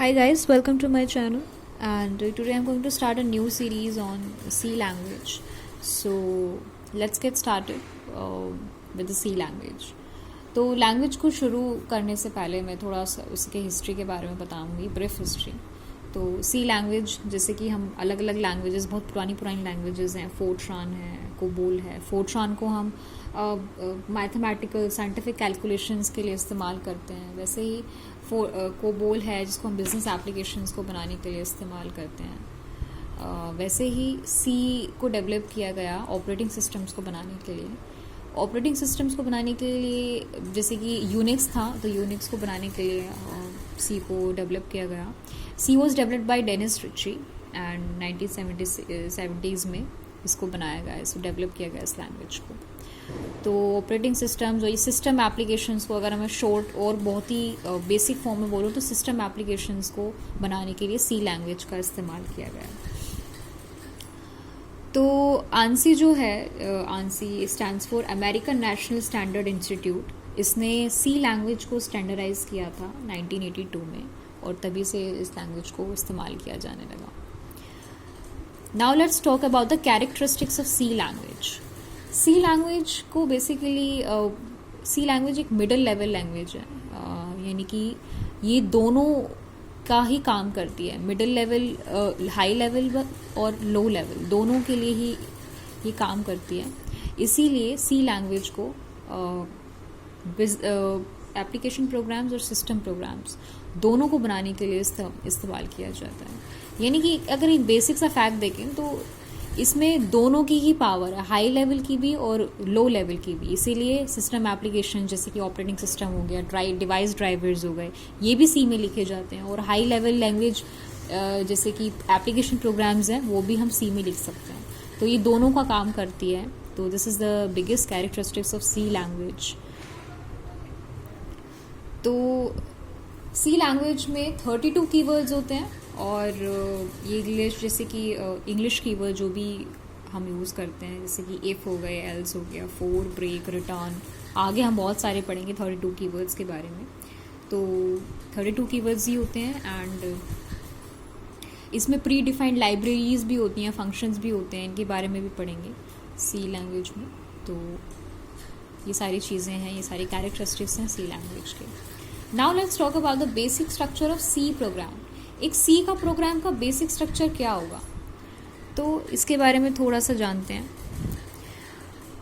Hi guys, welcome to my channel, and today I'm going to start a new series on C language. So let's get started with the C language. तो language को शुरू करने से पहले मैं थोड़ा सा उसके हिस्ट्री के बारे में बताऊंगी, ब्रीफ हिस्ट्री। तो सी लैंग्वेज, जैसे कि हम अलग अलग लैंग्वेजेस, बहुत पुरानी पुरानी लैंग्वेजेस हैं, फोर्ट्रान है, कोबोल है। फोर्ट्रान को हम मैथमेटिकल साइंटिफिक कैलकुलेशंस के लिए इस्तेमाल करते हैं। वैसे ही कोबोल है जिसको हम बिजनेस एप्लीकेशंस को बनाने के लिए इस्तेमाल करते हैं। वैसे ही सी को डेवलप किया गया ऑपरेटिंग सिस्टम्स को बनाने के लिए। ऑपरेटिंग सिस्टम्स को बनाने के लिए जैसे कि यूनिक्स था, तो यूनिक्स को बनाने के लिए सी को डेवलप किया गया। C was developed by Dennis Ritchie and 1970s में इसको बनाया गया, इसको डेवलप किया गया इस लैंग्वेज को। तो ऑपरेटिंग सिस्टम्स और ये सिस्टम एप्लीकेशंस को अगर हमें शॉर्ट और बहुत ही बेसिक फॉर्म में बोलूँ तो सिस्टम एप्लीकेशंस को बनाने के लिए सी लैंग्वेज का इस्तेमाल किया गया। तो आंसी जो है, ANSI stands for American national standard institute. इसने सी लैंग्वेज को स्टैंडर्डाइज किया था 1982 में, और तभी से इस लैंग्वेज को इस्तेमाल किया जाने लगा। Now let's talk about the characteristics of C language. C language को बेसिकली सी लैंग्वेज एक मिडिल लेवल लैंग्वेज है, यानी कि ये दोनों का ही काम करती है। मिडिल लेवल, हाई लेवल और लो लेवल दोनों के लिए ही ये काम करती है। इसीलिए सी लैंग्वेज को एप्लीकेशन प्रोग्राम्स और सिस्टम प्रोग्राम्स दोनों को बनाने के लिए इस्तेमाल किया जाता है। यानी कि अगर एक बेसिक सा फैक्ट देखें तो इसमें दोनों की ही पावर है, हाई लेवल की भी और लो लेवल की भी। इसीलिए सिस्टम एप्लीकेशन जैसे कि ऑपरेटिंग सिस्टम हो गया, डिवाइस ड्राइवर्स हो गए, ये भी सी में लिखे जाते हैं। और हाई लेवल लैंग्वेज जैसे कि एप्लीकेशन प्रोग्राम्स हैं वो भी हम सी में लिख सकते हैं। तो ये दोनों का काम करती है। तो this is the biggest characteristics of C language. तो सी लैंग्वेज में 32 कीवर्ड्स होते हैं, और ये इंग्लिश जैसे कि इंग्लिश कीवर्ड जो भी हम यूज़ करते हैं, जैसे कि इफ़ हो गए, एल्स हो गया, फॉर, ब्रेक, रिटर्न, आगे हम बहुत सारे पढ़ेंगे 32 कीवर्ड्स के बारे में। तो 32 कीवर्ड्स ही होते हैं, एंड इसमें प्री डिफाइंड लाइब्रेरीज भी होती हैं, फंक्शंस भी होते हैं, इनके बारे में भी पढ़ेंगे सी लैंग्वेज में। तो ये सारी चीज़ें हैं, ये सारी कैरेक्टरिस्टिक्स हैं सी लैंग्वेज के। Now let's talk about the basic structure of C program. एक सी का प्रोग्राम का बेसिक स्ट्रक्चर क्या होगा, तो इसके बारे में थोड़ा सा जानते हैं।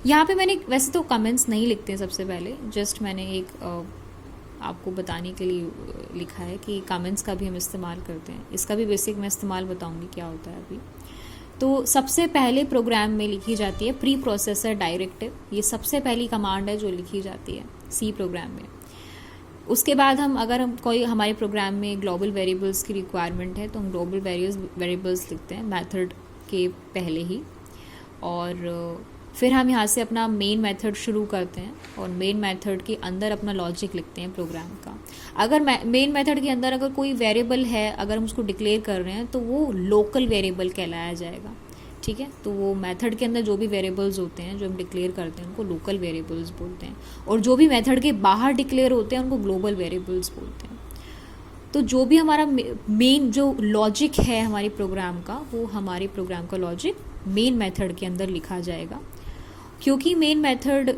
यहाँ पे मैंने वैसे तो कमेंट्स नहीं लिखते हैं सबसे पहले, जस्ट मैंने एक आपको बताने के लिए लिखा है कि कमेंट्स का भी हम इस्तेमाल करते हैं। इसका भी बेसिक मैं इस्तेमाल बताऊंगी क्या होता है अभी। तो सबसे पहले प्रोग्राम में लिखी जाती है प्री प्रोसेसर डायरेक्टिव। ये सबसे पहली कमांड है जो लिखी जाती है सी प्रोग्राम में। उसके बाद अगर हम कोई हमारे प्रोग्राम में ग्लोबल वेरिएबल्स की रिक्वायरमेंट है तो हम ग्लोबल वेरिएबल्स लिखते हैं मेथड के पहले ही, और फिर हम यहाँ से अपना मेन मेथड शुरू करते हैं, और मेन मेथड के अंदर अपना लॉजिक लिखते हैं प्रोग्राम का। अगर मेन मेथड के अंदर अगर कोई वेरिएबल है, अगर हम उसको डिक्लेयर कर रहे हैं तो वो लोकल वेरिएबल कहलाया जाएगा, ठीक है। तो वो मेथड के अंदर जो भी वेरिएबल्स होते हैं जो हम डिक्लेयर करते हैं उनको लोकल वेरिएबल्स बोलते हैं, और जो भी मेथड के बाहर डिक्लेयर होते हैं उनको ग्लोबल वेरिएबल्स बोलते हैं। तो जो भी हमारा मेन जो लॉजिक है हमारे प्रोग्राम का, वो हमारे प्रोग्राम का लॉजिक मेन मेथड के अंदर लिखा जाएगा। क्योंकि मेन मेथड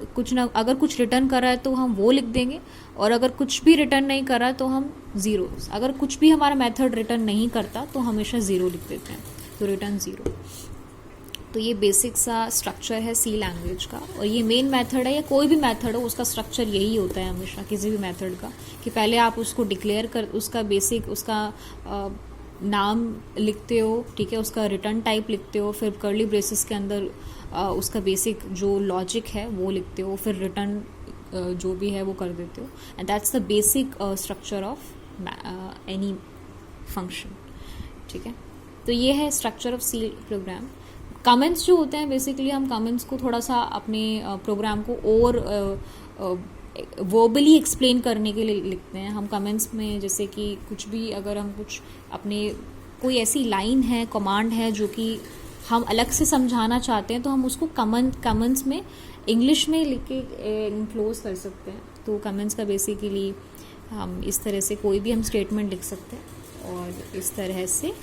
अगर कुछ रिटर्न कर रहा है तो हम वो लिख देंगे, और अगर कुछ भी रिटर्न नहीं कर रहा तो हम ज़ीरो। अगर कुछ भी हमारा मेथड रिटर्न नहीं करता तो हमेशा ज़ीरो लिख देते हैं, तो रिटर्न ज़ीरो। तो ये बेसिक सा स्ट्रक्चर है सी लैंग्वेज का। और ये मेन मेथड है या कोई भी मेथड हो, उसका स्ट्रक्चर यही होता है हमेशा किसी भी मेथड का, कि पहले आप उसको डिक्लेयर कर, उसका बेसिक नाम लिखते हो, ठीक है, उसका रिटर्न टाइप लिखते हो, फिर कर्ली ब्रेसेस के अंदर उसका बेसिक जो लॉजिक है वो लिखते हो, फिर रिटर्न जो भी है वो कर देते हो, and that's the basic structure of any function, ठीक है। तो ये है structure of C program. Comments जो होते हैं, बेसिकली हम कमेंट्स को थोड़ा सा अपने प्रोग्राम को और वर्बली एक्सप्लेन करने के लिए लिखते हैं हम कमेंट्स में। जैसे कि कुछ भी अगर हम कुछ अपने कोई ऐसी लाइन है, कमांड है जो कि हम अलग से समझाना चाहते हैं, तो हम उसको कमेंट्स में इंग्लिश में लिख के इनक्लोज कर सकते हैं। तो कमेंट्स का बेसिकली हम इस तरह से कोई भी हम स्टेटमेंट लिख सकते हैं। और इस तरह से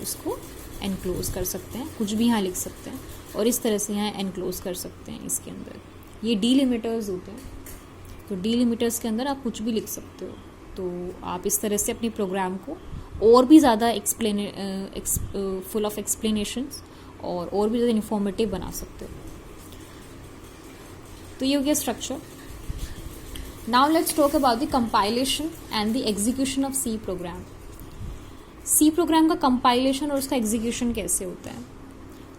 उसको एनक्लोज कर सकते हैं, कुछ भी यहाँ लिख सकते हैं और इस तरह से यहाँ एनक्लोज कर सकते हैं इसके अंदर। ये डीलिमिटर्स होते हैं, तो डीलिमिटर्स के अंदर आप कुछ भी लिख सकते हो। तो आप इस तरह से अपने प्रोग्राम को और भी ज़्यादा फुल ऑफ एक्सप्लेनेशंस और भी ज़्यादा इन्फॉर्मेटिव बना सकते हो। तो ये हो गया structure. Now let's talk about the compilation and the execution of C program. C program का कंपाइलेशन और उसका एग्जीक्यूशन कैसे होता है।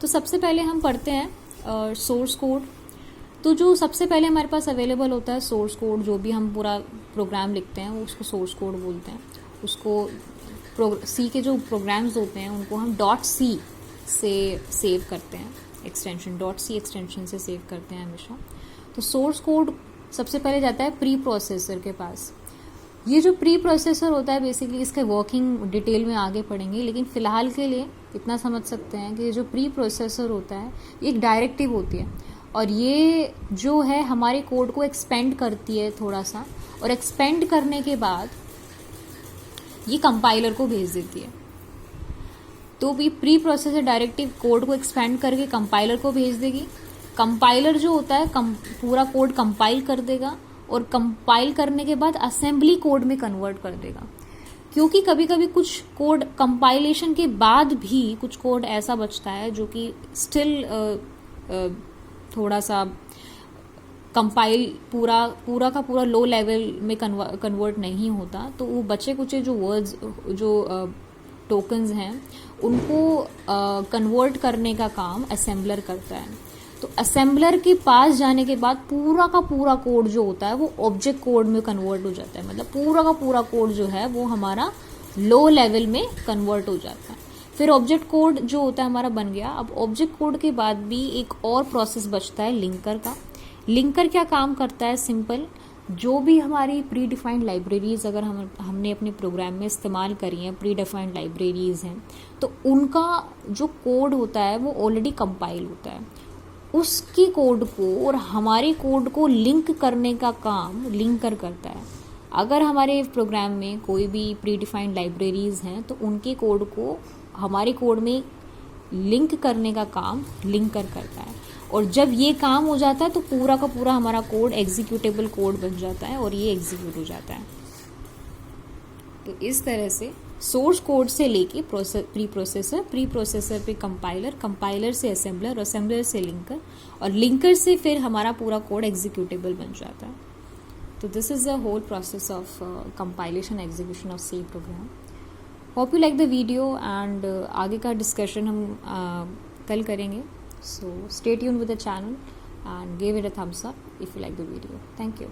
तो सबसे पहले हम पढ़ते हैं सोर्स कोड। तो जो सबसे पहले हमारे पास अवेलेबल होता है सोर्स कोड, जो भी हम पूरा प्रोग्राम लिखते हैं वो उसको सोर्स कोड बोलते हैं। उसको सी के जो प्रोग्राम्स होते हैं उनको हम .c से सेव करते हैं, एक्सटेंशन .c एक्सटेंशन से सेव करते हैं हमेशा। तो सोर्स कोड सबसे पहले जाता है प्री प्रोसेसर के पास। ये जो प्री प्रोसेसर होता है बेसिकली इसके वर्किंग डिटेल में आगे पढ़ेंगे, लेकिन फ़िलहाल के लिए इतना समझ सकते हैं कि जो प्री प्रोसेसर होता है ये एक डायरेक्टिव होती है और ये जो है हमारे कोड को एक्सपेंड करती है थोड़ा सा, और एक्सपेंड करने के बाद ये कंपाइलर को भेज देती है। तो भी प्री प्रोसेसर डायरेक्टिव कोड को एक्सपेंड करके कंपाइलर को भेज देगी। कंपाइलर जो होता है पूरा कोड कंपाइल कर देगा और कंपाइल करने के बाद असेंबली कोड में कन्वर्ट कर देगा। क्योंकि कभी कभी कुछ कोड कंपाइलेशन के बाद भी कुछ कोड ऐसा बचता है जो कि स्टिल थोड़ा सा कंपाइल पूरा का पूरा लो लेवल में कन्वर्ट नहीं होता, तो वो बचे कुचे जो वर्ड्स जो टोकन्स हैं उनको कन्वर्ट करने का काम असेंबलर करता है। तो असेंबलर के पास जाने के बाद पूरा का पूरा कोड जो होता है वो ऑब्जेक्ट कोड में कन्वर्ट हो जाता है। मतलब पूरा का पूरा कोड जो है वो हमारा लो लेवल में कन्वर्ट हो जाता है। फिर ऑब्जेक्ट कोड जो होता है हमारा बन गया। अब ऑब्जेक्ट कोड के बाद भी एक और प्रोसेस बचता है लिंकर का। लिंकर क्या काम करता है, सिंपल, जो भी हमारी प्री डिफाइंड लाइब्रेरीज अगर हमने अपने प्रोग्राम में इस्तेमाल करी हैं, प्री डिफाइंड लाइब्रेरीज हैं, तो उनका जो कोड होता है वो ऑलरेडी कंपाइल होता है। उसकी कोड को और हमारे कोड को लिंक करने का काम लिंकर करता है। अगर हमारे प्रोग्राम में कोई भी प्री डिफाइंड लाइब्रेरीज हैं तो उनके कोड को हमारे कोड में लिंक करने का काम लिंकर करता है, और जब ये काम हो जाता है तो पूरा का पूरा हमारा कोड एग्जीक्यूटेबल कोड बन जाता है और ये एग्जीक्यूट हो जाता है। तो इस तरह से सोर्स कोड से लेके प्री प्रोसेसर पे कंपाइलर से असेंबलर, असेंबलर से लिंकर, और लिंकर से फिर हमारा पूरा कोड एग्जीक्यूटेबल बन जाता है। तो this is the whole process of compilation execution of C program. Hope you like the video and आगे का डिस्कशन हम कल करेंगे। So stay tuned with the channel and give it a thumbs up if you like the video. Thank you.